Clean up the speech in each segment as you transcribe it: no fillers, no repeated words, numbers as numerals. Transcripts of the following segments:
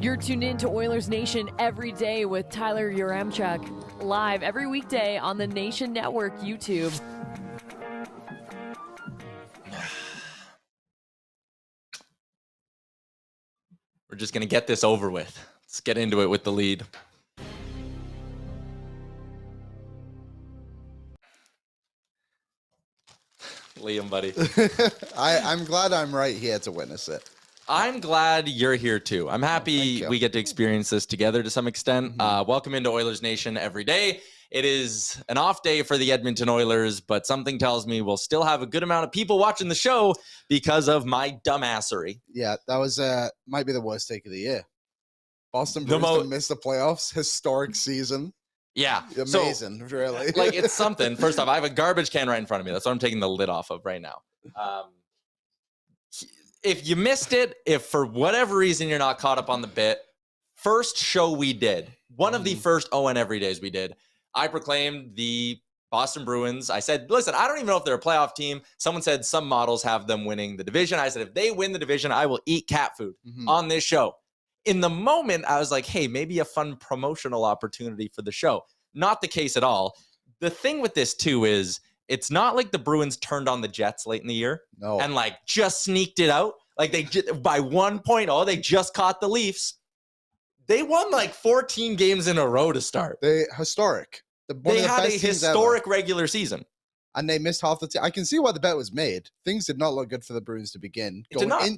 You're tuned in to Oilers Nation every day with Tyler Yaremchuk, live every weekday on the Nation Network YouTube. We're just going to get this over with. Let's get into it with the lead. Liam, buddy. I'm glad I'm right here to witness it. I'm glad you're here too. I'm happy we get to experience this together to some extent. Welcome into Oilers Nation every day. It is an off day for the Edmonton Oilers, but something tells me we'll still have a good amount of people watching the show because of my dumbassery. Yeah, that was might be the worst take of the year. Boston Bruins didn't miss the playoffs. Historic season. Yeah. Amazing, really. Like, it's something. First off, I have a garbage can right in front of me. That's what I'm taking the lid off of right now. If you missed it, if for whatever reason you're not caught up on the bit, first show we did, one of the first ON Everydays we did, I proclaimed the Boston Bruins. I said, listen, I don't even know if they're a playoff team. Someone said some models have them winning the division. I said, if they win the division, I will eat cat food on this show. In the moment, I was like, hey, maybe a fun promotional opportunity for the show. Not the case at all. The thing with this, too, is it's not like the Bruins turned on the Jets late in the year and, like, just sneaked it out. Like, they by 1.0, they just caught the Leafs. They won, like, 14 games in a row to start. They had a historic regular season. And they missed half the team. I can see why the bet was made. Things did not look good for the Bruins to begin.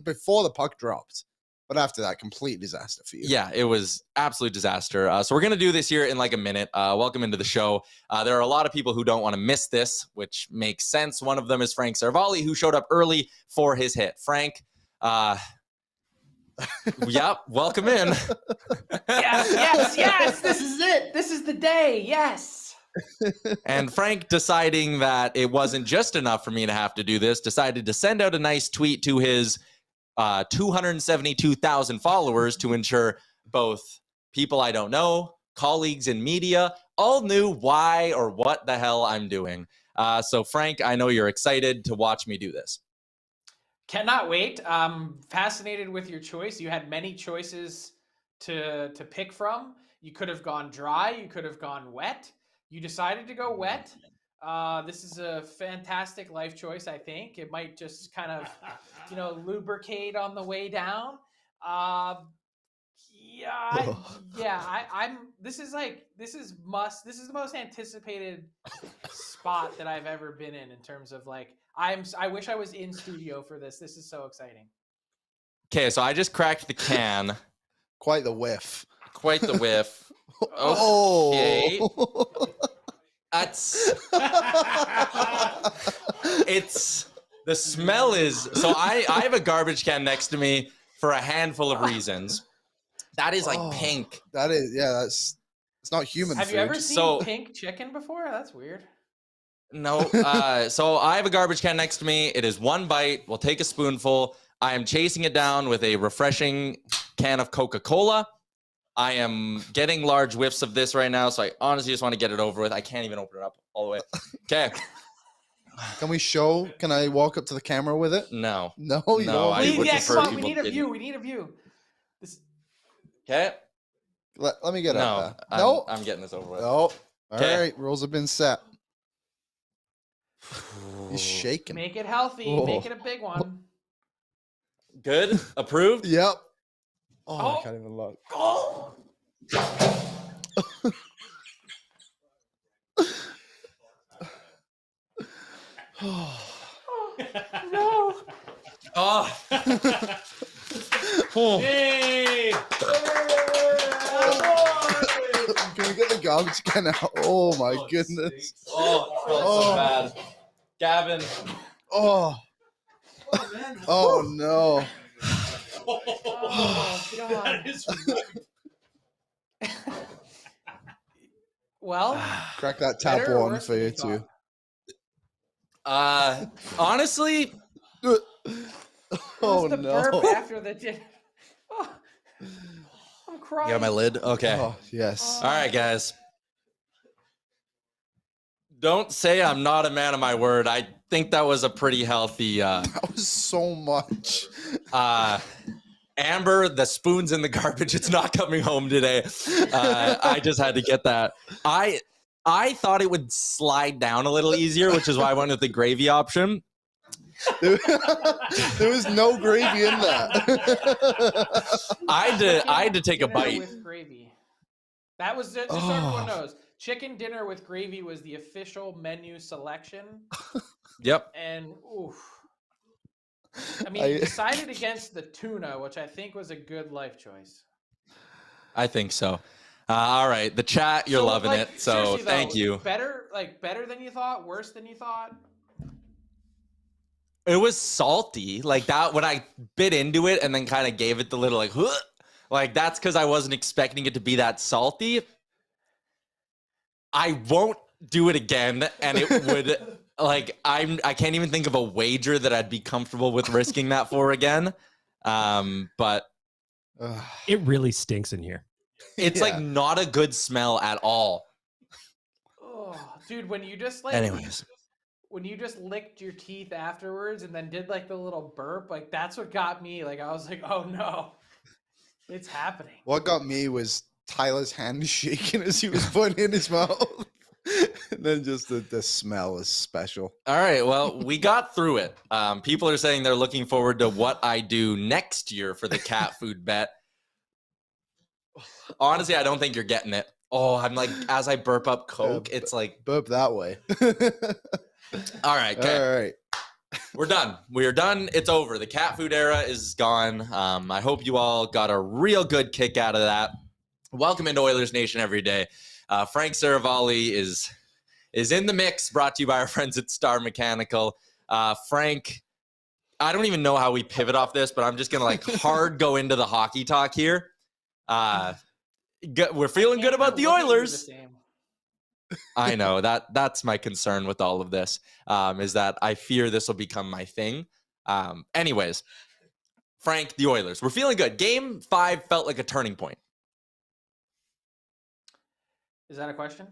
Before the puck dropped. But after that, complete disaster for you. Yeah, it was absolute disaster. So we're going to do this here in like a minute. Welcome into the show. There are a lot of people who don't want to miss this, which makes sense. One of them is Frank Seravalli, who showed up early for his hit. Frank, yep, welcome in. Yes. This is it. This is the day. Yes. And Frank, deciding that it wasn't just enough for me to have to do this, decided to send out a nice tweet to his 272,000 followers to ensure both people I don't know, colleagues in media, all knew why or what the hell I'm doing. So Frank, I know you're excited to watch me do this. Cannot wait. Fascinated with your choice. You had many choices to pick from. You could have gone dry. You could have gone wet. You decided to go wet. This is a fantastic life choice, I think. It might just kind of, lubricate on the way down. This is the most anticipated spot that I've ever been in terms of like, I wish I was in studio for this. This is so exciting. Okay, so I just cracked the can. Quite the whiff. Okay. The smell is, so I have a garbage can next to me for a handful of reasons. That is like pink. That is, it's not human food. Have you ever seen pink chicken before? That's weird. No. So I have a garbage can next to me. It is one bite. We'll take a spoonful. I am chasing it down with a refreshing can of Coca-Cola. I am getting large whiffs of this right now, so I honestly just want to get it over with. I can't even open it up all the way. Okay. Can I walk up to the camera with it? No. No, we need a view. We need a view. Okay. Let me get up there. No. I'm getting this over with. No. All right. Rules have been set. He's shaking. Make it healthy. Make it a big one. Good? Approved? Yep. I can't even look. No. Hey. Can we get the garbage can out? Oh my goodness. So bad. Gavin. Oh no. Oh, God. That is well, crack that tap one for you too. Honestly, oh the no! Burp after the dinner. I'm crying. You got my lid? Okay. Oh, yes. All right, guys. Don't say I'm not a man of my word. I think that was a pretty healthy. That was so much. Amber, the spoon's in the garbage. It's not coming home today. I just had to get that. I thought it would slide down a little easier, which is why I went with the gravy option. There was no gravy in that. I had to take a bite. With gravy. That was just so everyone knows. Chicken dinner with gravy was the official menu selection. Yep. And I mean, you decided against the tuna, which I think was a good life choice. I think so. All right, the chat, you're loving it. So thank you. Better than you thought, worse than you thought. It was salty, like that when I bit into it and then kind of gave it the little like that's because I wasn't expecting it to be that salty. I won't do it again, and it would I can't even think of a wager that I'd be comfortable with risking that for again. But it really stinks in here. It's like not a good smell at all. Oh, dude, when you just when you just licked your teeth afterwards and then did like the little burp, like that's what got me. Like I was like, oh no, it's happening. What got me was Tyler's hand shaking as he was putting it in his mouth. And then just the smell is special. All right, well, we got through it. People are saying they're looking forward to what I do next year for the cat food bet. Honestly, I don't think you're getting it. Oh, I'm like, as I burp up Coke, it's like... Burp that way. All right, okay. All right. We're done. We are done. It's over. The cat food era is gone. I hope you all got a real good kick out of that. Welcome into Oilers Nation Everyday. Frank Seravalli is in the mix, brought to you by our friends at Star Mechanical. Frank, I don't even know how we pivot off this, but I'm just going to hard go into the hockey talk here. We're feeling good about the Oilers. I know that's my concern with all of this, is that I fear this will become my thing. Anyways, Frank, the Oilers, we're feeling good. Game 5 felt like a turning point. Is that a question?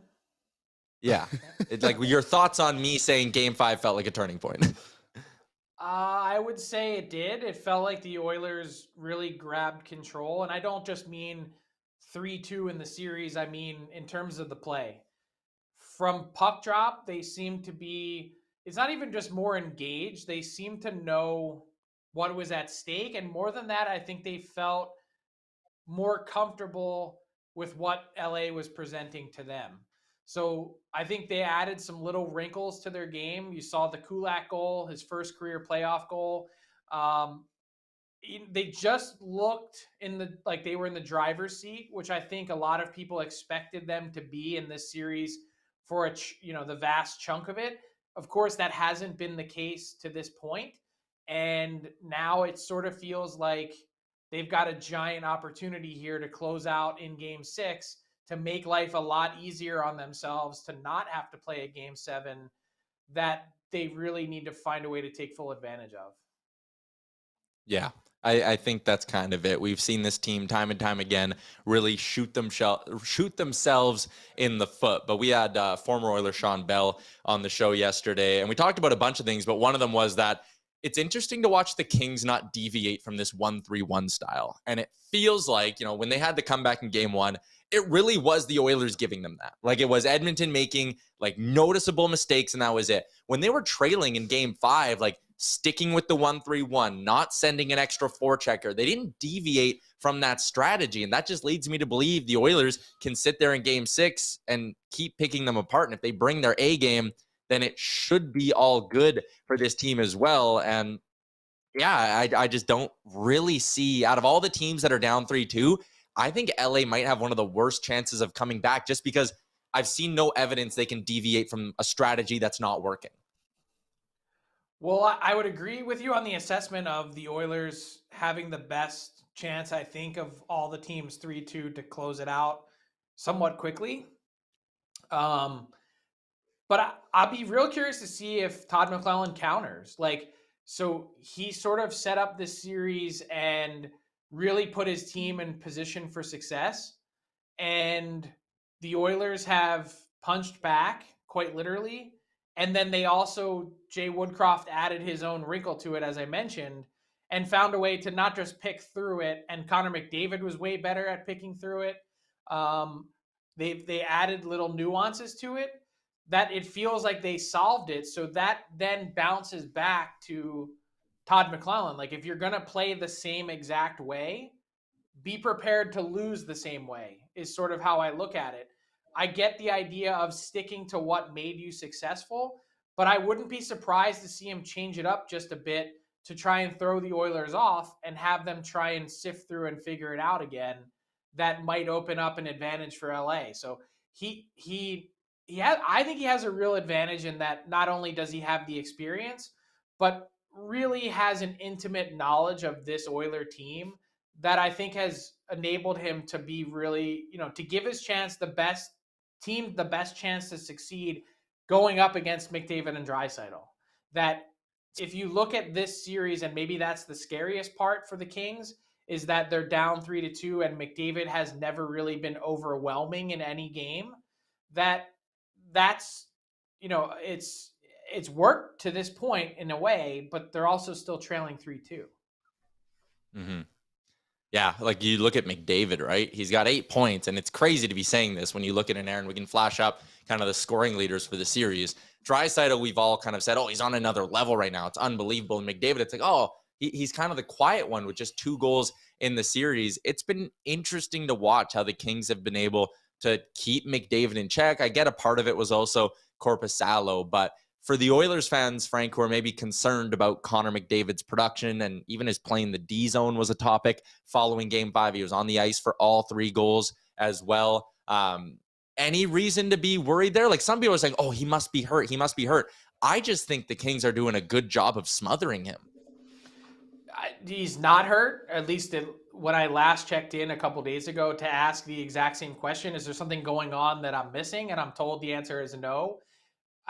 Yeah. It's like your thoughts on me saying game 5 felt like a turning point. I would say it did. It felt like the Oilers really grabbed control. And I don't just mean 3-2 in the series. I mean, in terms of the play. From puck drop, they seem to be, it's not even just more engaged. They seem to know what was at stake. And more than that, I think they felt more comfortable with what LA was presenting to them. So I think they added some little wrinkles to their game. You saw the Kulak goal, his first career playoff goal. They just looked like they were in the driver's seat, which I think a lot of people expected them to be in this series for the vast chunk of it. Of course, that hasn't been the case to this point. And now it sort of feels like they've got a giant opportunity here to close out in Game 6 to make life a lot easier on themselves, to not have to play a Game 7 that they really need to find a way to take full advantage of. Yeah, I think that's kind of it. We've seen this team time and time again really shoot themselves in the foot. But we had former Oiler Sean Bell on the show yesterday, and we talked about a bunch of things, but one of them was that it's interesting to watch the Kings not deviate from this 1-3-1 style. And it feels like, when they had the comeback in Game 1, it really was the Oilers giving them that. Like, it was Edmonton making noticeable mistakes, and that was it. When they were trailing in Game 5, sticking with the 1-3-1, not sending an extra forechecker, they didn't deviate from that strategy. And that just leads me to believe the Oilers can sit there in Game 6 and keep picking them apart. And if they bring their A game, then it should be all good for this team as well. And yeah, I just don't really see, out of all the teams that are down 3-2, I think LA might have one of the worst chances of coming back, just because I've seen no evidence they can deviate from a strategy that's not working. Well, I would agree with you on the assessment of the Oilers having the best chance, I think, of all the teams 3-2 to close it out somewhat quickly. But I'll be real curious to see if Todd McClellan counters. So he sort of set up this series and really put his team in position for success. And the Oilers have punched back, quite literally. And then they also, Jay Woodcroft added his own wrinkle to it, as I mentioned. and found a way to not just pick through it. And Connor McDavid was way better at picking through it. They added little nuances to it that it feels like they solved it. So that then bounces back to Todd McLellan. Like, if you're going to play the same exact way, be prepared to lose the same way, is sort of how I look at it. I get the idea of sticking to what made you successful, but I wouldn't be surprised to see him change it up just a bit to try and throw the Oilers off and have them try and sift through and figure it out again. That might open up an advantage for LA. So I think he has a real advantage in that not only does he have the experience, but really has an intimate knowledge of this Oiler team that I think has enabled him to be really, to give his chance the best chance to succeed going up against McDavid and Draisaitl. That if you look at this series, and maybe that's the scariest part for the Kings, is that they're down 3-2 and McDavid has never really been overwhelming in any game. That's it's worked to this point in a way, but they're also still trailing 3-2. Mm-hmm. Yeah, like you look at McDavid, right? He's got 8 points, and it's crazy to be saying this when you look at an Aaron. We can flash up kind of the scoring leaders for the series. Draisaitl, we've all kind of said, oh, he's on another level right now. It's unbelievable. And McDavid, it's like, oh, he's kind of the quiet one with just 2 goals in the series. It's been interesting to watch how the Kings have been able to keep McDavid in check. I get a part of it was also Korpisalo, but for the Oilers fans, Frank, who are maybe concerned about Connor McDavid's production and even his playing the D zone was a topic following Game 5. He was on the ice for all 3 goals as well. Any reason to be worried there? Like, some people are saying, oh, he must be hurt. He must be hurt. I just think the Kings are doing a good job of smothering him. He's not hurt, at least when I last checked in a couple days ago to ask the exact same question. Is there something going on that I'm missing? And I'm told the answer is no.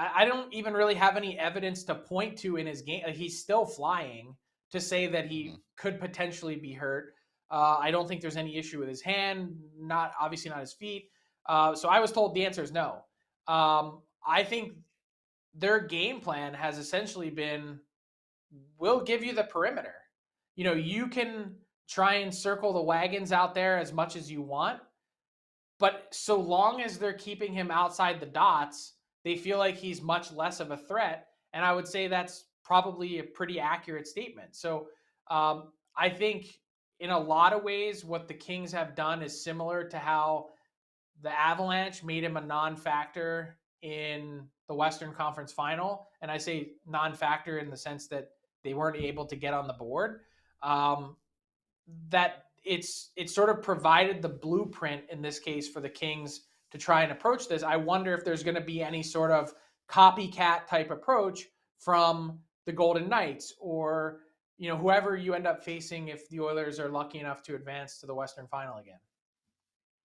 I don't even really have any evidence to point to in his game. He's still flying to say that he could potentially be hurt. I don't think there's any issue with his hand, obviously not his feet. So I was told the answer is no. I think their game plan has essentially been, we'll give you the perimeter. You can try and circle the wagons out there as much as you want, but so long as they're keeping him outside the dots, they feel like he's much less of a threat. And I would say that's probably a pretty accurate statement. So I think in a lot of ways, what the Kings have done is similar to how the Avalanche made him a non-factor in the Western Conference Final. And I say non-factor in the sense that they weren't able to get on the board. That it's sort of provided the blueprint in this case for the Kings to try and approach this. I wonder if there's going to be any sort of copycat type approach from the Golden Knights or, whoever you end up facing if the Oilers are lucky enough to advance to the Western Final again.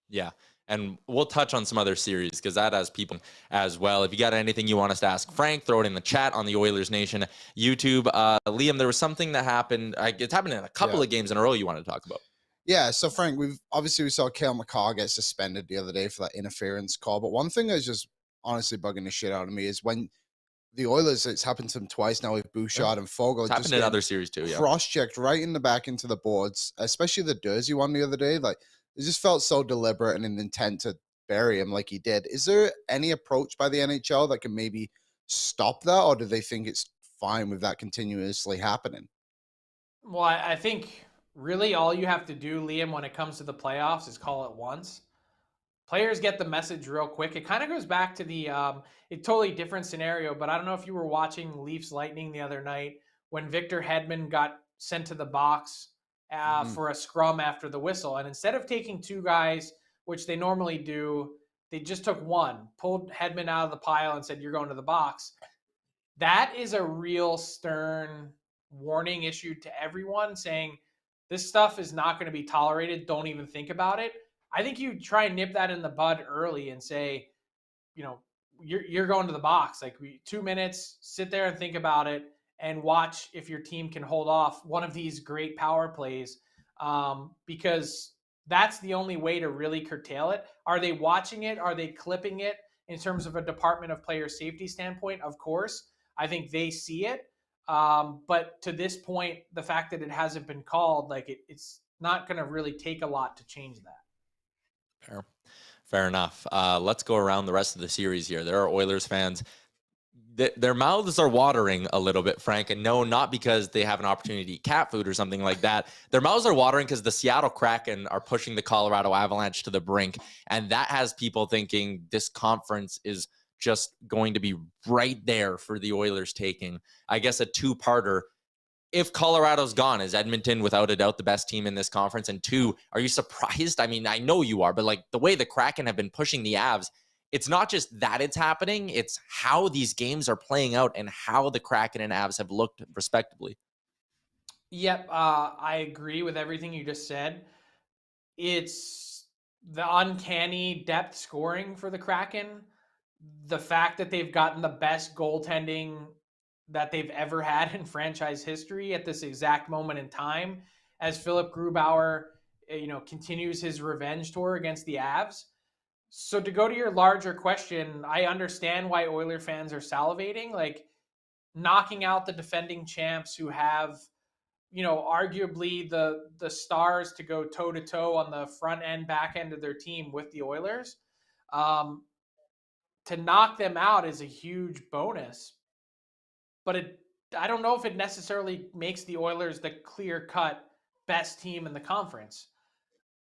Yeah. And we'll touch on some other series because that has people as well. If you got anything you want us to ask Frank, throw it in the chat on the Oilers Nation YouTube. Liam, there was something that happened. It's happened in a couple of games in a row you wanted to talk about. Yeah, so Frank, we saw Cale Makar get suspended the other day for that interference call. But one thing that's just honestly bugging the shit out of me is when the Oilers, it's happened to them twice now with Bouchard and Fogle. It's happened in other series too, yeah. Cross-checked right in the back into the boards, especially the Dursey one the other day. Like, it just felt so deliberate and an intent to bury him like he did. Is there any approach by the NHL that can maybe stop that, or do they think it's fine with that continuously happening? Well, I think really all you have to do, Liam, when it comes to the playoffs is call it once. Players get the message real quick. It kind of goes back to the a totally different scenario, but I don't know if you were watching Leafs Lightning the other night when Victor Hedman got sent to the box for a scrum after the whistle. And instead of taking 2 guys, which they normally do, they just took 1, pulled Hedman out of the pile and said, you're going to the box. That is a real stern warning issued to everyone saying, this stuff is not going to be tolerated. Don't even think about it. I think you try and nip that in the bud early and say, you're going to the box. Like 2 minutes, sit there and think about it and watch if your team can hold off one of these great power plays, because that's the only way to really curtail it. Are they watching it? Are they clipping it in terms of a Department of Player Safety standpoint? Of course. I think they see it. But to this point, the fact that it hasn't been called, like it's not going to really take a lot to change that. Fair enough. Let's go around the rest of the series here. There are Oilers fans. Their mouths are watering a little bit, Frank, and no, not because they have an opportunity to eat cat food or something like that. Their mouths are watering because the Seattle Kraken are pushing the Colorado Avalanche to the brink, and that has people thinking this conference is just going to be right there for the Oilers taking. I guess a two-parter. If Colorado's gone, is Edmonton without a doubt the best team in this conference? And two, are you surprised? I mean, I know you are, but like the way the Kraken have been pushing the Avs, it's not just that it's happening, it's how these games are playing out and how the Kraken and Avs have looked respectively. Yep, I agree with everything you just said. It's the uncanny depth scoring for the Kraken, the fact that they've gotten the best goaltending that they've ever had in franchise history at this exact moment in time, as Philip Grubauer, continues his revenge tour against the Avs. So to go to your larger question, I understand why Oiler fans are salivating, like knocking out the defending champs who have, arguably the stars to go toe to toe on the front end, back end of their team with the Oilers. To knock them out is a huge bonus, but I don't know if it necessarily makes the Oilers the clear-cut best team in the conference.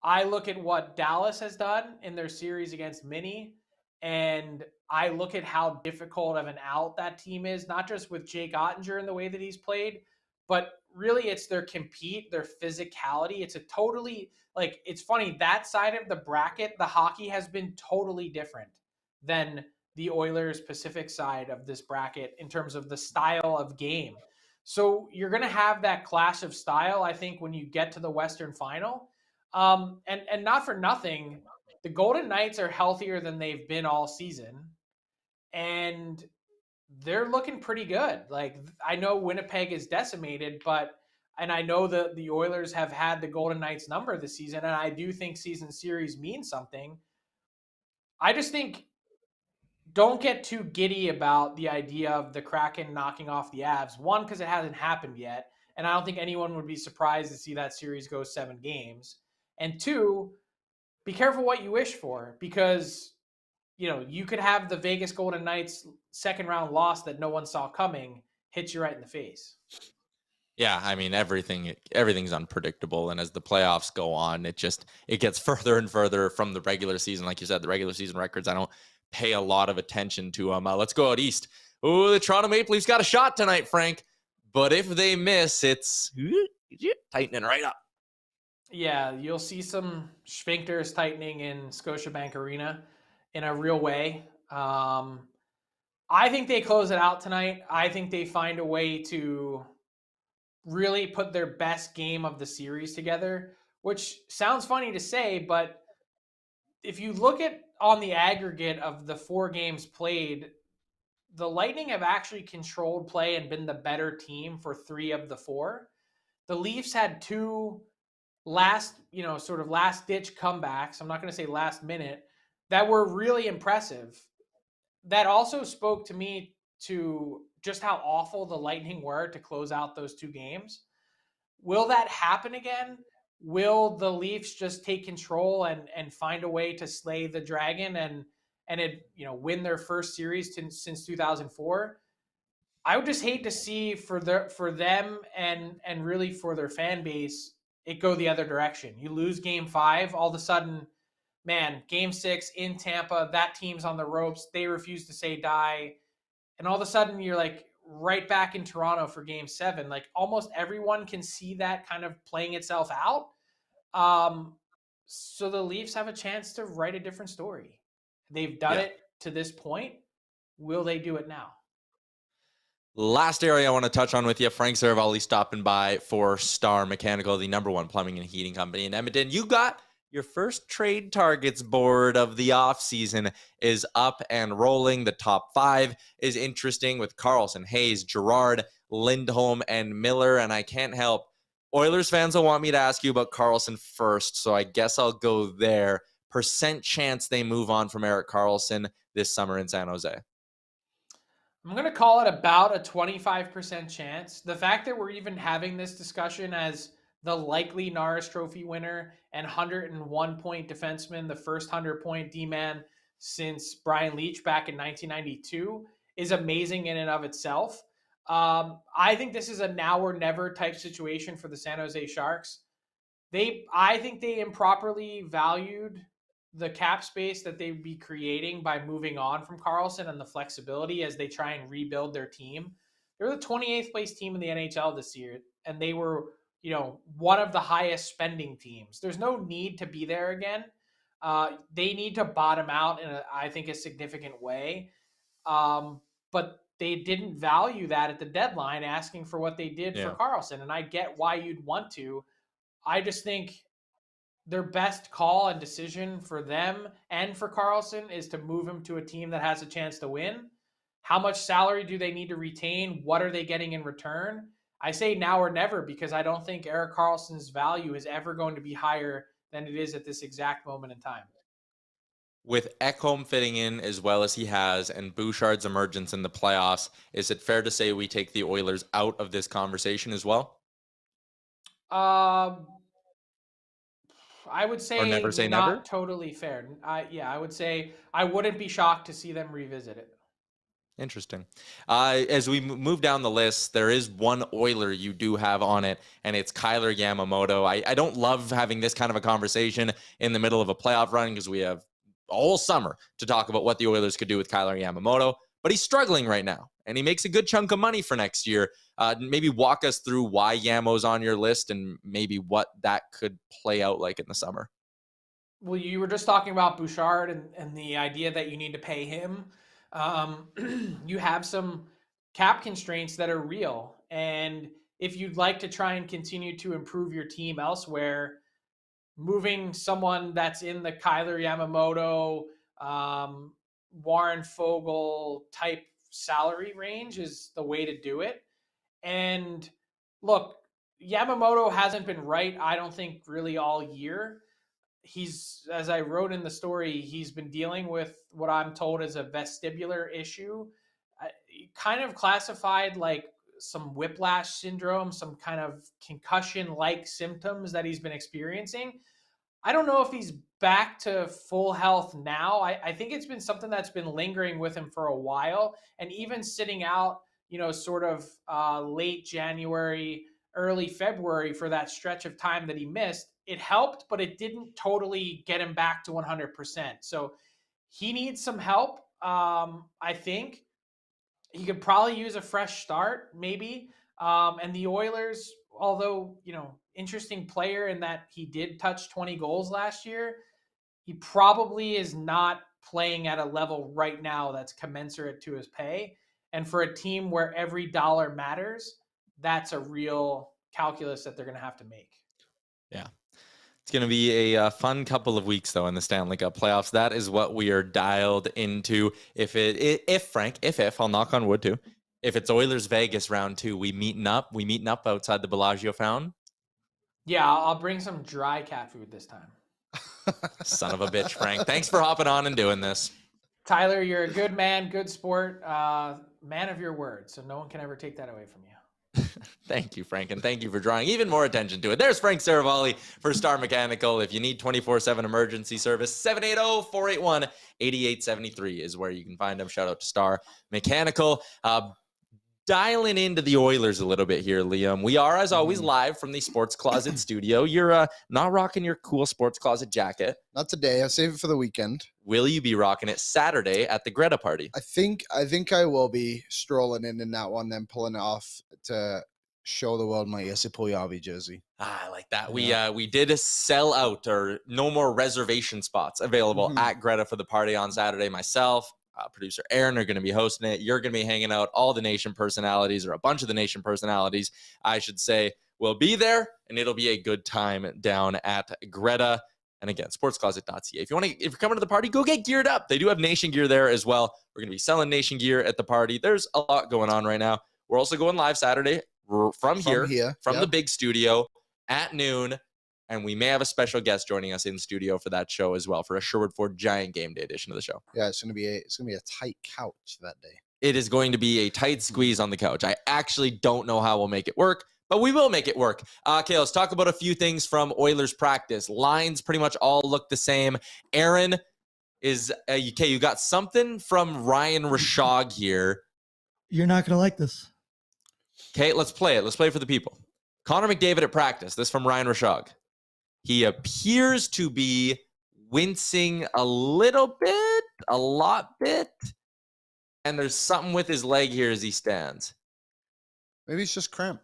I look at what Dallas has done in their series against Mini, and I look at how difficult of an out that team is, not just with Jake Ottinger and the way that he's played, but really it's their compete, their physicality. It's a totally, it's funny, that side of the bracket, the hockey has been totally different than the Oilers Pacific side of this bracket in terms of the style of game. So you're going to have that clash of style, I think, when you get to the Western Final. And not for nothing, the Golden Knights are healthier than they've been all season, and they're looking pretty good. Like, I know Winnipeg is decimated, and I know that the Oilers have had the Golden Knights number this season, and I do think season series means something. I just think don't get too giddy about the idea of the Kraken knocking off the Avs. One, because it hasn't happened yet, and I don't think anyone would be surprised to see that series go 7 games. And two, be careful what you wish for, because, you could have the Vegas Golden Knights second round loss that no one saw coming hit you right in the face. Yeah, I mean, everything's unpredictable. And as the playoffs go on, it gets further and further from the regular season. Like you said, the regular season records, I don't pay a lot of attention to them. Let's go out east. Oh, the Toronto Maple Leafs got a shot tonight, Frank. But if they miss, it's tightening right up. Yeah, you'll see some sphincters tightening in Scotiabank Arena in a real way. I think they close it out tonight. I think they find a way to really put their best game of the series together, which sounds funny to say, but if you look at on the aggregate of the 4 games played, the Lightning have actually controlled play and been the better team for 3 of the 4. The Leafs had 2 last ditch comebacks. I'm not going to say last minute, that were really impressive. That also spoke to me to just how awful the Lightning were to close out those 2 games. Will that happen again? Will the Leafs just take control and find a way to slay the Dragon and win their first series since 2004? I would just hate to see for them and really for their fan base it go the other direction. You lose game 5, all of a sudden, man, game 6 in Tampa, that team's on the ropes. They refuse to say die. And all of a sudden you're like right back in Toronto for game 7. Like almost everyone can see that kind of playing itself out. So the Leafs have a chance to write a different story. They've done it to this point. Will they do it now? Last area I want to touch on with you, Frank Seravalli stopping by for Star Mechanical, the #1 plumbing and heating company in Edmonton. You got your first trade targets board of the offseason is up and rolling. The top 5 is interesting with Carlson, Hayes, Gerard, Lindholm, and Miller. And I can't help, Oilers fans will want me to ask you about Carlson first, so I guess I'll go there. % chance they move on from Erik Karlsson this summer in San Jose? I'm going to call it about a 25% chance. The fact that we're even having this discussion as the likely Norris Trophy winner and 101-point defenseman, the first 100-point D-man since Brian Leach back in 1992, is amazing in and of itself. I think this is a now or never type situation for the San Jose Sharks. I think they improperly valued the cap space that they'd be creating by moving on from Carlson and the flexibility as they try and rebuild their team. They're the 28th place team in the NHL this year, and they were, one of the highest spending teams. There's no need to be there again. They need to bottom out in, I think, a significant way. But they didn't value that at the deadline, asking for what they did for Carlson. And I get why you'd want to. I just think their best call and decision for them and for Carlson is to move him to a team that has a chance to win. How much salary do they need to retain? What are they getting in return? I say now or never, because I don't think Erik Karlsson's value is ever going to be higher than it is at this exact moment in time. With Ekholm fitting in as well as he has and Bouchard's emergence in the playoffs, is it fair to say we take the Oilers out of this conversation as well? I would say, or never say not never? Totally fair. I would say I wouldn't be shocked to see them revisit it. Interesting. As we move down the list, there is one Oiler you do have on it, and it's Tyler Yamamoto. I don't love having this kind of a conversation in the middle of a playoff run because we have all summer to talk about what the Oilers could do with Tyler Yamamoto, but he's struggling right now, and he makes a good chunk of money for next year. Maybe walk us through why Yamo's on your list and maybe what that could play out like in the summer. Well, you were just talking about Bouchard and the idea that you need to pay him. You have some cap constraints that are real. And if you'd like to try and continue to improve your team elsewhere, moving someone that's in the Kyler Yamamoto, Warren Fogle type salary range is the way to do it. And look, Yamamoto hasn't been right, I don't think, really all year. He's, as I wrote in the story, he's been dealing with what I'm told is a vestibular issue, kind of classified like some whiplash syndrome, some kind of concussion-like symptoms that he's been experiencing. I don't know if he's back to full health now. I think it's been something that's been lingering with him for a while, and even sitting out, sort of late January, early February for that stretch of time that he missed. It helped, but it didn't totally get him back to 100%. So he needs some help. I think he could probably use a fresh start, maybe. And the Oilers, although, interesting player in that he did touch 20 goals last year, he probably is not playing at a level right now that's commensurate to his pay. And for a team where every dollar matters, that's a real calculus that they're going to have to make. Yeah. It's going to be a fun couple of weeks, though, in the Stanley Cup playoffs. That is what we are dialed into. If I'll knock on wood, too. If it's Oilers Vegas round 2, we meeting up outside the Bellagio Fountain. Yeah, I'll bring some dry cat food this time. Son of a bitch, Frank. Thanks for hopping on and doing this. Tyler, you're a good man, good sport, man of your word, so no one can ever take that away from you. Thank you, Frank, and thank you for drawing even more attention to it. There's Frank Seravalli for Star Mechanical. If you need 24/7 emergency service, 780-481-8873 is where you can find them. Shout out to Star Mechanical. Dialing into the Oilers a little bit here, Liam. We are, as always, live from the Sports Closet studio. You're not rocking your cool Sports Closet jacket. Not today. I'll save it for the weekend. Will you be rocking it Saturday at the Greta party? I think I will be strolling in that one, then pulling it off to show the world my Jesse Puljujarvi jersey. I like that. Yeah. We did sell out, or no more reservation spots available at Greta for the party on Saturday. Myself, producer Aaron are going to be hosting it. You're going to be hanging out. All the Nation personalities, or a bunch of the Nation personalities, I should say, will be there, and it'll be a good time down at Greta. And again, sportscloset.ca. If you're coming to the party, go get geared up. They do have Nation gear there as well. We're going to be selling Nation gear at the party. There's a lot going on right now. We're also going live Saturday from the big studio at noon. And we may have a special guest joining us in studio for that show as well, for a Sherwood Ford Giant Game Day edition of the show. Yeah, it's gonna be a tight couch that day. it is going to be a tight squeeze on the couch. I actually don't know how we'll make it work, but we will make it work. Okay, let's talk about a few things from Oilers practice. Lines pretty much all look the same. Aaron is, okay, you got something from Ryan Rishaug here. You're not going to like this. Okay, let's play it. Let's play it for the people. Connor McDavid at practice. This from Ryan Rishaug. He appears to be wincing a little bit, a lot bit, and there's something with his leg here as he stands. Maybe it's just cramp.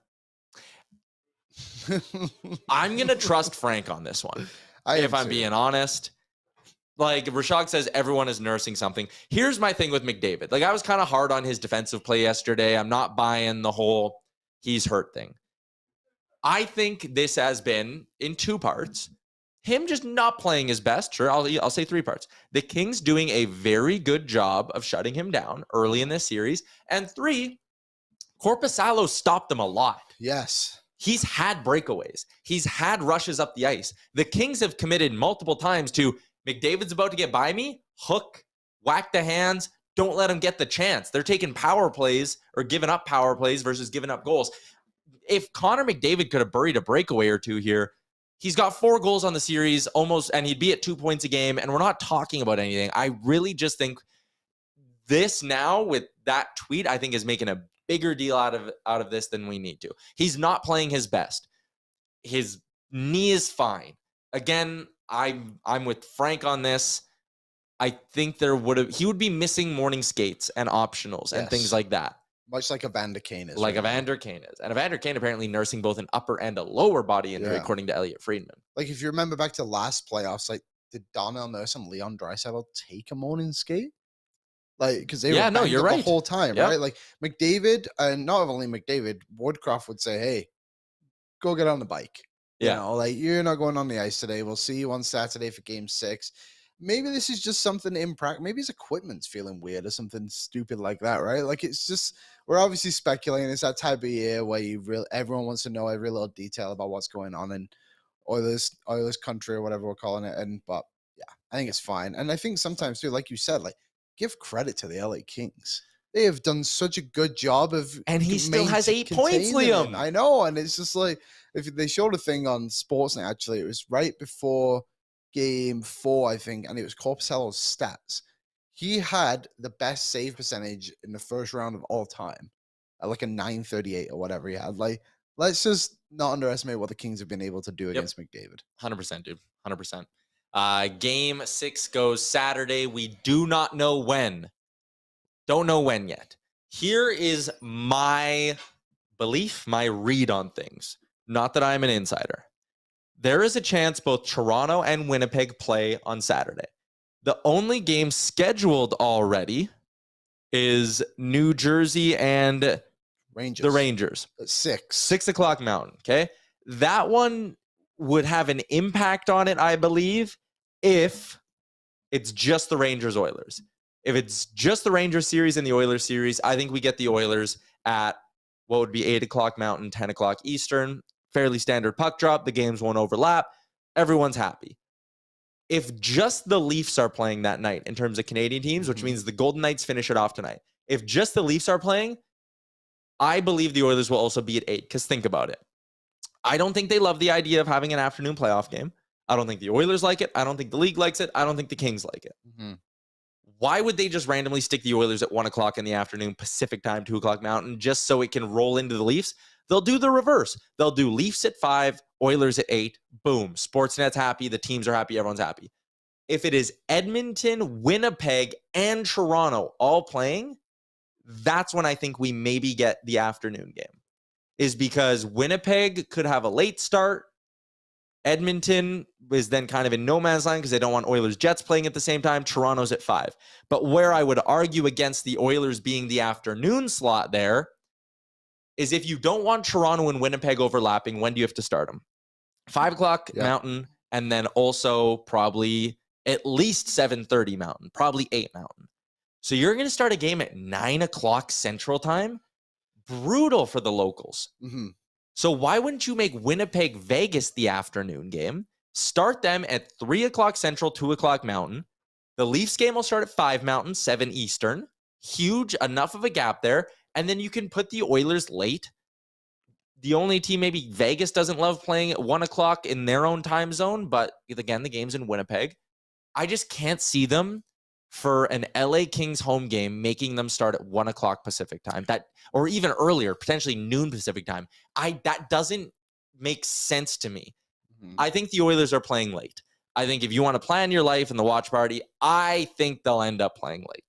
I'm going to trust Frank on this one, if I'm being honest. Like, Rishaug says everyone is nursing something. Here's my thing with McDavid. Like, I was kind of hard on his defensive play yesterday. I'm not buying the whole he's hurt thing. I think this has been, in two parts, him just not playing his best. Sure, I'll say three parts. The Kings doing a very good job of shutting him down early in this series. And three, Korpisalo stopped them a lot. Yes. He's had breakaways. He's had rushes up the ice. The Kings have committed multiple times to McDavid's about to get by me, hook, whack the hands, don't let him get the chance. They're taking power plays or giving up power plays versus giving up goals. If Connor McDavid could have buried a breakaway or two here, he's got 4 goals on the series almost, and he'd be at 2 points a game, and we're not talking about anything. I really just think this now with that tweet, I think is making a bigger deal out of this than we need to. He's not playing his best. His knee is fine. Again, I'm with Frank on this. I think he would be missing morning skates and optionals and things like that. Much like Evander Kane is. Like Evander Kane is. And Evander Kane apparently nursing both an upper and a lower body injury, according to Elliot Friedman. Like, if you remember back to last playoffs, like, did Darnell Nurse and Leon Draisaitl take a morning skate? Like, because they were you're right. the whole time, right? Like, McDavid, and not only McDavid, Woodcroft would say, hey, go get on the bike. You know, like, you're not going on the ice today. We'll see you on Saturday for game 6. Maybe this is just something in practice. Maybe his equipment's feeling weird or something stupid like that, right? Like, it's just, we're obviously speculating. It's that type of year where everyone wants to know every little detail about what's going on in Oilers country or whatever we're calling it. But yeah, I think it's fine. And I think sometimes too, like you said, like, give credit to the LA Kings. They have done such a good job of, and he still has 8 points, Liam. I know, and it's just like, if they showed a thing on Sportsnet, actually, it was right before game 4, I think, and it was Korpisalo's stats. He had the best save percentage in the first round of all time, at like a 938 or whatever he had. Like, let's just not underestimate what the Kings have been able to do against McDavid. 100%, dude. 100%. Game 6 goes Saturday. We do not know when. Don't know when yet. Here is my belief, my read on things. Not that I'm an insider. There is a chance both Toronto and Winnipeg play on Saturday. The only game scheduled already is New Jersey and the Rangers. 6 o'clock Mountain, okay? That one would have an impact on it, I believe, if it's just the Rangers-Oilers. If it's just the Rangers series and the Oilers series, I think we get the Oilers at what would be 8 o'clock Mountain, 10 o'clock Eastern. Fairly standard puck drop. The games won't overlap. Everyone's happy. If just the Leafs are playing that night in terms of Canadian teams, which means the Golden Knights finish it off tonight. If just the Leafs are playing, I believe the Oilers will also be at 8, because think about it. I don't think they love the idea of having an afternoon playoff game. I don't think the Oilers like it. I don't think the league likes it. I don't think the Kings like it. Mm-hmm. Why would they just randomly stick the Oilers at 1 o'clock in the afternoon, Pacific time, 2 o'clock Mountain, just so it can roll into the Leafs? They'll do the reverse. They'll do Leafs at 5, Oilers at 8. Boom. Sportsnet's happy. The teams are happy. Everyone's happy. If it is Edmonton, Winnipeg, and Toronto all playing, that's when I think we maybe get the afternoon game. Is because Winnipeg could have a late start. Edmonton is then kind of in no man's land because they don't want Oilers Jets playing at the same time. Toronto's at 5. But where I would argue against the Oilers being the afternoon slot there is if you don't want Toronto and Winnipeg overlapping, when do you have to start them? 5 o'clock Mountain, and then also probably at least 7:30 Mountain, probably 8 Mountain. So you're going to start a game at 9 o'clock Central Time? Brutal for the locals. Mm-hmm. So why wouldn't you make Winnipeg Vegas the afternoon game? Start them at 3 o'clock Central, 2 o'clock Mountain. The Leafs game will start at 5 Mountain, 7 Eastern. huge, enough of a gap there. And then you can put the Oilers late. The only team, maybe Vegas doesn't love playing at 1 o'clock in their own time zone, but again, the game's in Winnipeg. I just can't see them for an LA Kings home game making them start at 1 o'clock Pacific time, or even earlier, potentially noon Pacific time. That doesn't make sense to me. I think the Oilers are playing late. I think if you want to plan your life and the watch party, I think they'll end up playing late.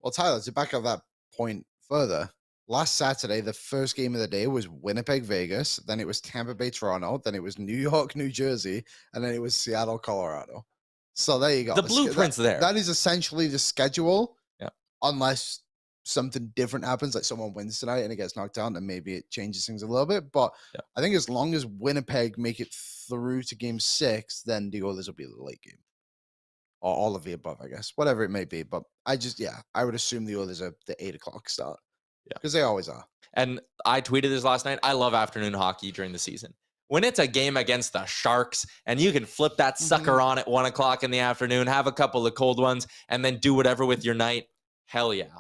Well, Tyler, to back up that point further, last Saturday, the first game of the day was Winnipeg, Vegas. Then it was Tampa Bay, Toronto. Then it was New York, New Jersey. And then it was Seattle, Colorado. So there you go. The blueprint's there. That is essentially the schedule. Yeah. Unless something different happens, like someone wins tonight and it gets knocked down, and maybe it changes things a little bit. But I think as long as Winnipeg make it through to game 6, then the Oilers will be the late game. Or all of the above, I guess. Whatever it may be. But I would assume the Oilers are the 8 o'clock start. Yeah. Because they always are. And I tweeted this last night. I love afternoon hockey during the season. When it's a game against the Sharks and you can flip that sucker on at 1 o'clock in the afternoon, have a couple of cold ones, and then do whatever with your night, hell yeah.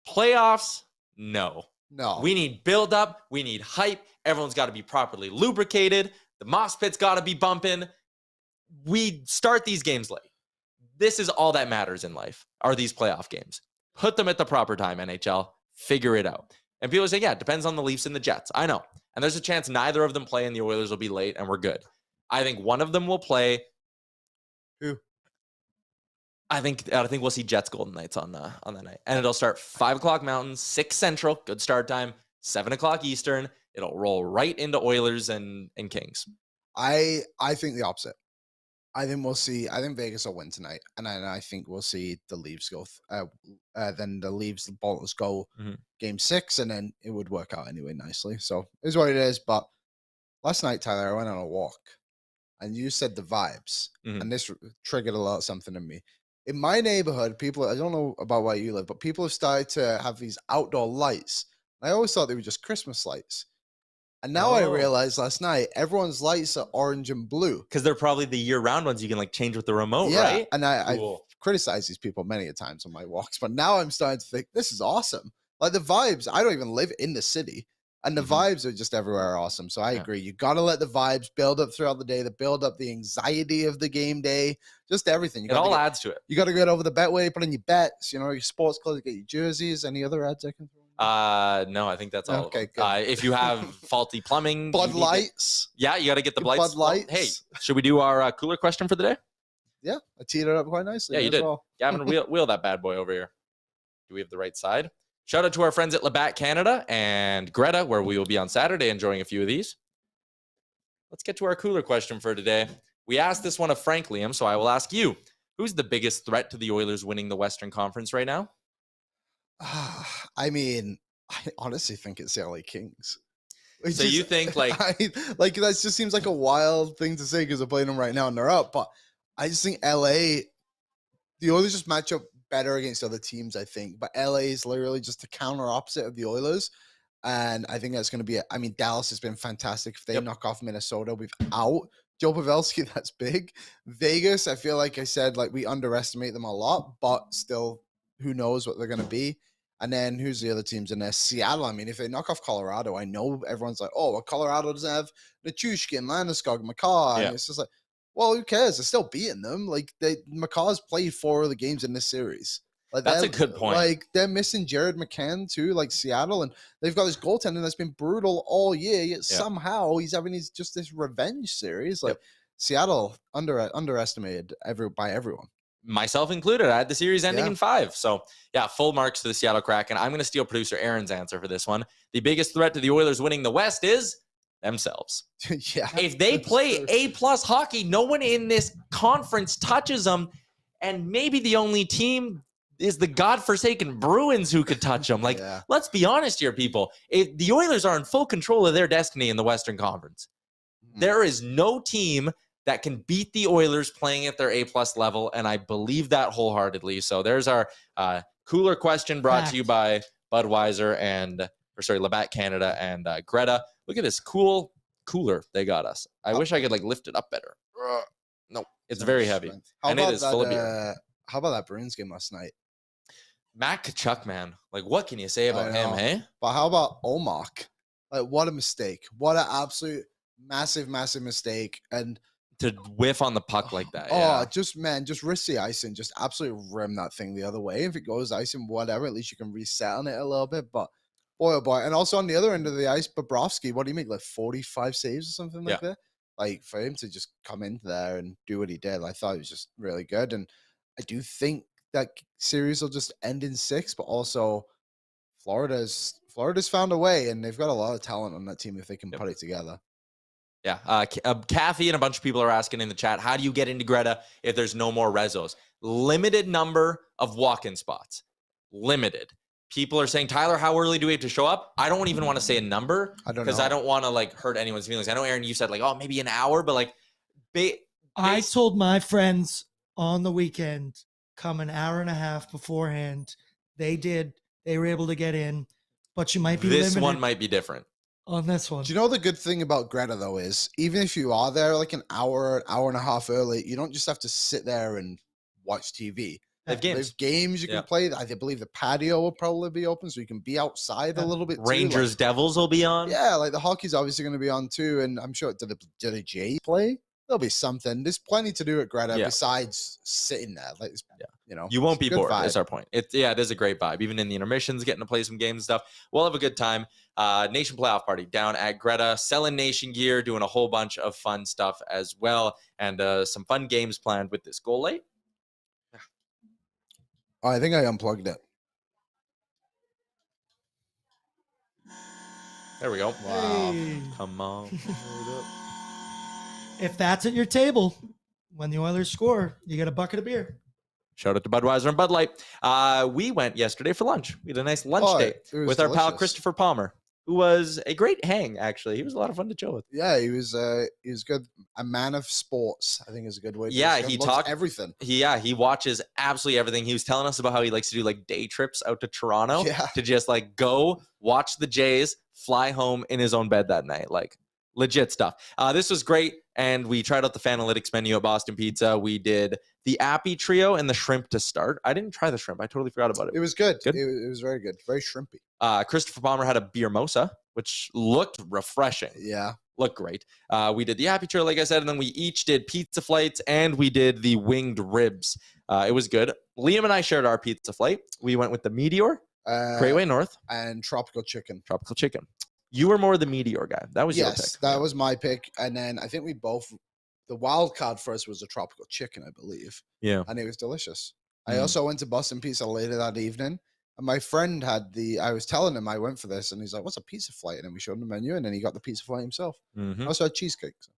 Playoffs, no. We need build-up. We need hype. Everyone's got to be properly lubricated. The mosh pit's got to be bumping. We start these games late. This is all that matters in life, are these playoff games. Put them at the proper time, NHL. Figure it out. And people say, yeah, it depends on the Leafs and the Jets. I know. And there's a chance neither of them play and the Oilers will be late and we're good. I think one of them will play. Who? I think we'll see Jets Golden Knights on that night. And it'll start 5 o'clock Mountain, 6 Central, good start time, 7 o'clock Eastern. It'll roll right into Oilers and Kings. I think the opposite. I think Vegas will win tonight, and I think we'll see the Leafs go. Then the Boltons go game 6, and then it would work out anyway nicely. So it's what it is. But last night, Tyler, I went on a walk, and you said the vibes, and this triggered a lot something in me. In my neighborhood, people, I don't know about where you live, but people have started to have these outdoor lights. I always thought they were just Christmas lights. And now I realized last night, everyone's lights are orange and blue. Because they're probably the year-round ones you can like change with the remote, right? And I've criticized these people many a times on my walks, but now I'm starting to think, this is awesome. Like the vibes, I don't even live in the city. And the vibes are just everywhere awesome. So I agree. You got to let the vibes build up throughout the day, build up the anxiety of the game day, just everything. It all adds to it. You got to get over the betway, put in your bets, your sports clothes, get your jerseys. Any other ads I can throw? No, I think that's all. Okay, good. If you have faulty plumbing, Bud Lights. You got to get the Bud Lights. Well, hey, should we do our cooler question for the day? Yeah, I teed it up quite nicely. Yeah, you did. Well. Gavin, wheel that bad boy over here. Do we have the right side? Shout out to our friends at Labatt Canada and Greta, where we will be on Saturday enjoying a few of these. Let's get to our cooler question for today. We asked this one of Frank, Liam, so I will ask you. Who's the biggest threat to the Oilers winning the Western Conference right now? I mean, I honestly think it's the LA Kings. So you think that just seems like a wild thing to say because they're playing them right now and they're up. But I just think LA, the Oilers just match up better against other teams, I think. But LA is literally just the counter opposite of the Oilers. And I think that's going to be Dallas has been fantastic. If they knock off Minnesota without Joe Pavelski, that's big. Vegas, I feel like I said, we underestimate them a lot, but still, who knows what they're going to be. And then who's the other teams in there? Seattle. I mean, if they knock off Colorado, I know everyone's like, oh, well, Colorado doesn't have Nichushkin, Landeskog, McCaw. Yeah. And it's just like, well, who cares? They're still beating them. McCaw's played 4 of the games in this series. That's a good point. They're missing Jared McCann too, Seattle, and they've got this goaltending that's been brutal all year. Yet somehow he's having this revenge series. Seattle underestimated by everyone. Myself included. I had the series ending in 5. So, full marks to the Seattle Kraken. I'm going to steal producer Aaron's answer for this one. The biggest threat to the Oilers winning the West is themselves. If they play A-plus hockey, no one in this conference touches them. And maybe the only team is the godforsaken Bruins who could touch them. Let's be honest here, people. If the Oilers are in full control of their destiny in the Western Conference. There is no team that can beat the Oilers playing at their A-plus level, and I believe that wholeheartedly. So there's our cooler question brought to you by Budweiser Labatt Canada and Greta. Look at this cooler they got us. I wish I could lift it up better. No, it's very heavy, and it is full of beer. How about that Bruins game last night? Matt Tkachuk, man. Like, what can you say about him, hey? But how about Omar? Like, what a mistake. What an absolute massive mistake. And To whiff on the puck like that. Yeah. just risk the icing. Just absolutely rim that thing the other way. If it goes icing, whatever, at least you can reset on it a little bit. But boy, oh boy. And also on the other end of the ice, Bobrovsky, what do you make? Like 45 saves or something like that? Like, for him to just come into there and do what he did, I thought it was just really good. And I do think that series will just end in 6, but also Florida's found a way, and they've got a lot of talent on that team if they can put it together. Yeah. Kathy and a bunch of people are asking in the chat, how do you get into Greta if there's no more rezos? Limited number of walk-in spots. Limited. People are saying, Tyler, how early do we have to show up? I don't even want to say a number because I don't want to like hurt anyone's feelings. I know, Aaron, you said like, oh, maybe an hour, but like, I told my friends on the weekend, come an hour and a half beforehand. They did. They were able to get in, but you might be this limited one might be different. on this one. Do you know the good thing about Greta, though, is even if you are there like an hour and a half early, you don't just have to sit there and watch TV. There's games you can play. I believe the patio will probably be open, so you can be outside a little bit too. Rangers Devils will be on. Yeah, like the hockey's obviously going to be on too, and I'm sure, did the Jays play? There'll be something. There's plenty to do at Greta besides sitting there. Like, you know, you won't be bored. Vibe. Is our point. It is a great vibe. Even in the intermissions, getting to play some games and stuff. We'll have a good time. Nation playoff party down at Greta, selling Nation gear, doing a whole bunch of fun stuff as well, and some fun games planned with this goal late. Oh, I think I unplugged it. There we go. Wow. Hey. Come on. If that's at your table, when the Oilers score, you get a bucket of beer. Shout out to Budweiser and Bud Light. We went yesterday for lunch. We had a nice lunch date with our pal Christopher Palmer, who was a great hang, actually. He was a lot of fun to chill with. Yeah, he was good. A man of sports, I think is a good way to Yeah, describe he it. talked everything. He watches absolutely everything. He was telling us about how he likes to do like day trips out to Toronto to just like go watch the Jays, fly home in his own bed that night. Like legit stuff. This was great. And we tried out the Fanalytics menu at Boston Pizza. We did the Appy Trio and the shrimp to start. I didn't try the shrimp. I totally forgot about it. It was good. It was very good. Very shrimpy. Christopher Palmer had a beer mosa, which looked refreshing. Yeah. Looked great. We did the Appy Trio, like I said, and then we each did pizza flights and we did the winged ribs. It was good. Liam and I shared our pizza flight. We went with the Meteor, Greatway North, and Tropical Chicken. Tropical Chicken. You were more the Meteor guy. That was your pick. Yes, that was my pick. And then I think we both, the wild card for us was a Tropical Chicken, I believe. Yeah. And it was delicious. I also went to Boston Pizza later that evening. And my friend had I was telling him I went for this. And he's like, what's a pizza flight? And then we showed him the menu. And then he got the pizza flight himself. I also had cheesecake. So.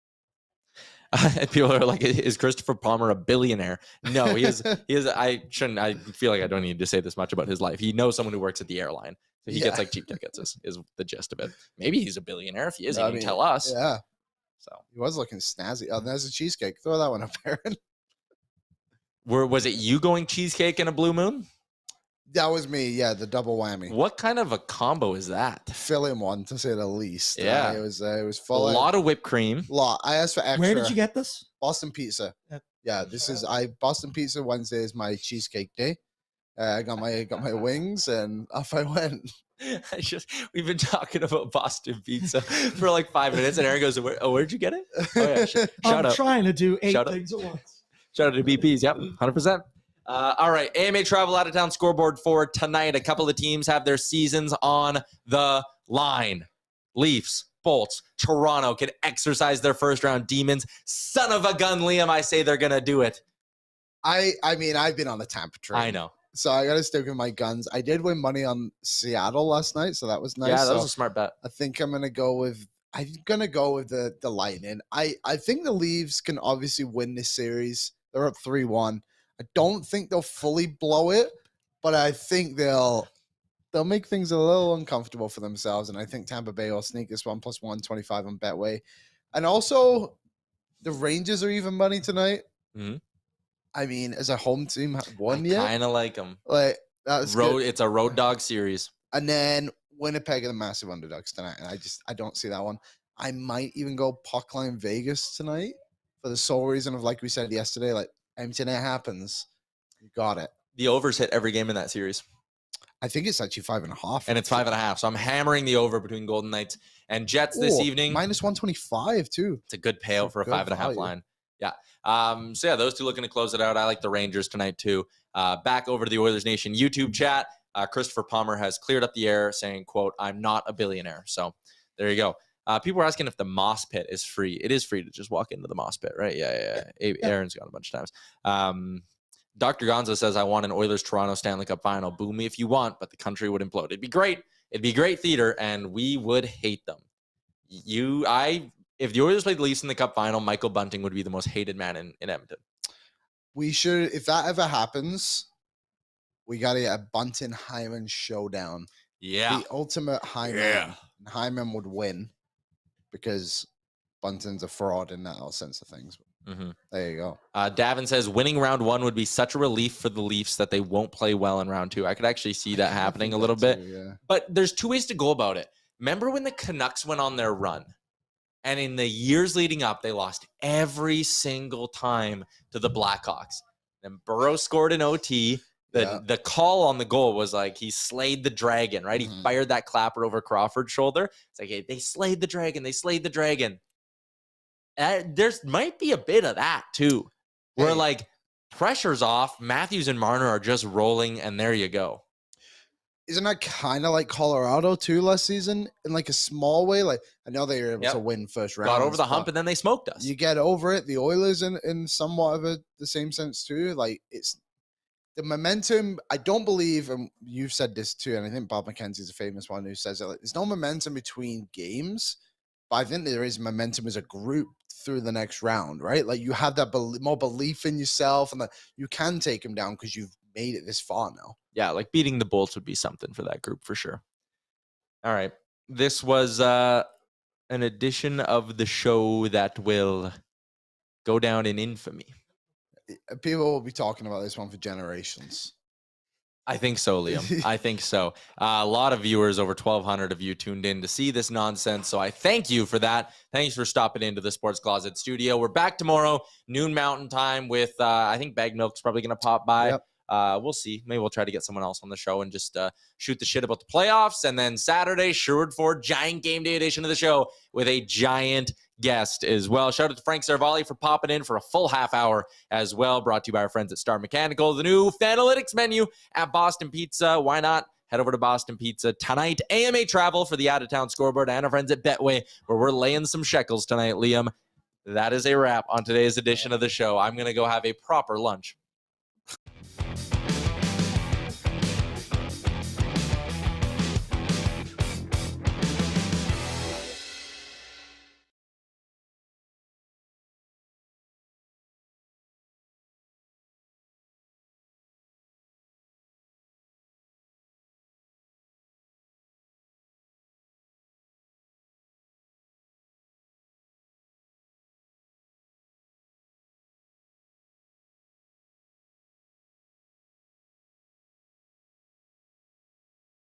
People are like, is Christopher Palmer a billionaire? No, he is. I feel like I don't need to say this much about his life. He knows someone who works at the airline. So he gets like cheap tickets is the gist of it. Maybe he's a billionaire. If he is, he can tell us. Yeah. So he was looking snazzy. Oh, there's a cheesecake. Throw that one up, Aaron. Was it you going cheesecake and a blue moon? That was me. Yeah, the double whammy. What kind of a combo is that? Filling one, to say the least. Yeah, it was full. A lot of whipped cream. I asked for extra. Where did you get this? Boston Pizza. Yeah, Boston Pizza Wednesday is my cheesecake day. I got my wings and off I went. We've been talking about Boston Pizza for like 5 minutes, and Aaron goes, "Where'd you get it?" Oh yeah, shout I'm out. trying to do 8 things at once. Shout out to BPs. Yep, 100%. All right, AMA travel out of town scoreboard for tonight. A couple of teams have their seasons on the line. Leafs, Bolts, Toronto can exercise their first round demons. Son of a gun, Liam! I say they're gonna do it. I mean, I've been on the Tampa train. I know. So I got to stick with my guns. I did win money on Seattle last night, so that was nice. Yeah, that was a smart bet. I think I'm gonna go with the Lightning. I think the Leafs can obviously win this series. They're up 3-1. I don't think they'll fully blow it, but I think they'll make things a little uncomfortable for themselves. And I think Tampa Bay will sneak this one plus 125 on Betway. And also, the Rangers are even money tonight. Mm-hmm. I mean, as a home team, won yet? yet? Kind of like them. Like that's road. Good. It's a road dog series. And then Winnipeg are the massive underdogs tonight, and I don't see that one. I might even go puck line Vegas tonight for the sole reason of, like we said yesterday, like empty net happens. You got it. The overs hit every game in that series. I think it's actually 5.5. And it's 5.5. So I'm hammering the over between Golden Knights and Jets this evening. Minus 125 too. It's a good payout for a 5.5 line. Yeah. So yeah, those two looking to close it out. I like the Rangers tonight too. Back over to the Oilers Nation YouTube chat. Christopher Palmer has cleared up the air saying, quote, "I'm not a billionaire." So there you go. People are asking if the Moss Pit is free. It is free to just walk into the Moss Pit, right? Yeah. Aaron's gone a bunch of times. Dr. Gonzo says, "I want an Oilers-Toronto Stanley Cup final. Boo me if you want, but the country would implode." It'd be great. It'd be great theater, and we would hate them. If the Oilers played the Leafs in the Cup final, Michael Bunting would be the most hated man in Edmonton. We should, if that ever happens, we got to get a Bunting-Hyman showdown. Yeah. The ultimate Hyman. Yeah. Hyman would win because Bunting's a fraud in that sense of things. Mm-hmm. There you go. Davin says, "Winning round 1 would be such a relief for the Leafs that they won't play well in round 2. I could actually see that happening a little bit. Yeah. But there's 2 ways to go about it. Remember when the Canucks went on their run? And in the years leading up, they lost every single time to the Blackhawks. Then Burrow scored an OT. The call on the goal was like he slayed the dragon, right? He fired that clapper over Crawford's shoulder. It's like, hey, they slayed the dragon. They slayed the dragon. There's might be a bit of that too, where like pressure's off. Matthews and Marner are just rolling, and there you go. Isn't that kind of like Colorado too last season in like a small way? Like I know they were able to win first round, got over the hump, and then they smoked us. You get over it. The Oilers in somewhat of the same sense too. Like it's the momentum. I don't believe, and you've said this too, and I think Bob McKenzie's a famous one who says it. Like, there's no momentum between games, but I think there is momentum as a group through the next round, right? Like you have that more belief in yourself, and that you can take them down because you've made it this far now. Yeah, like beating the Bolts would be something for that group for sure. All right. This was an edition of the show that will go down in infamy. People will be talking about this one for generations. I think so, Liam. I think so. A lot of viewers, over 1,200 of you, tuned in to see this nonsense. So I thank you for that. Thanks for stopping into the Sports Closet studio. We're back tomorrow, noon Mountain Time with, I think Bag Milk's probably going to pop by. Yep. We'll see. Maybe we'll try to get someone else on the show and just shoot the shit about the playoffs. And then Saturday, Sherwood Ford Giant Game Day edition of the show with a giant guest as well. Shout out to Frank Seravalli for popping in for a full half hour as well. Brought to you by our friends at Star Mechanical. The new Fanalytics menu at Boston Pizza. Why not? Head over to Boston Pizza tonight. AMA Travel for the out-of-town scoreboard and our friends at Betway, where we're laying some shekels tonight, Liam. That is a wrap on today's edition of the show. I'm going to go have a proper lunch.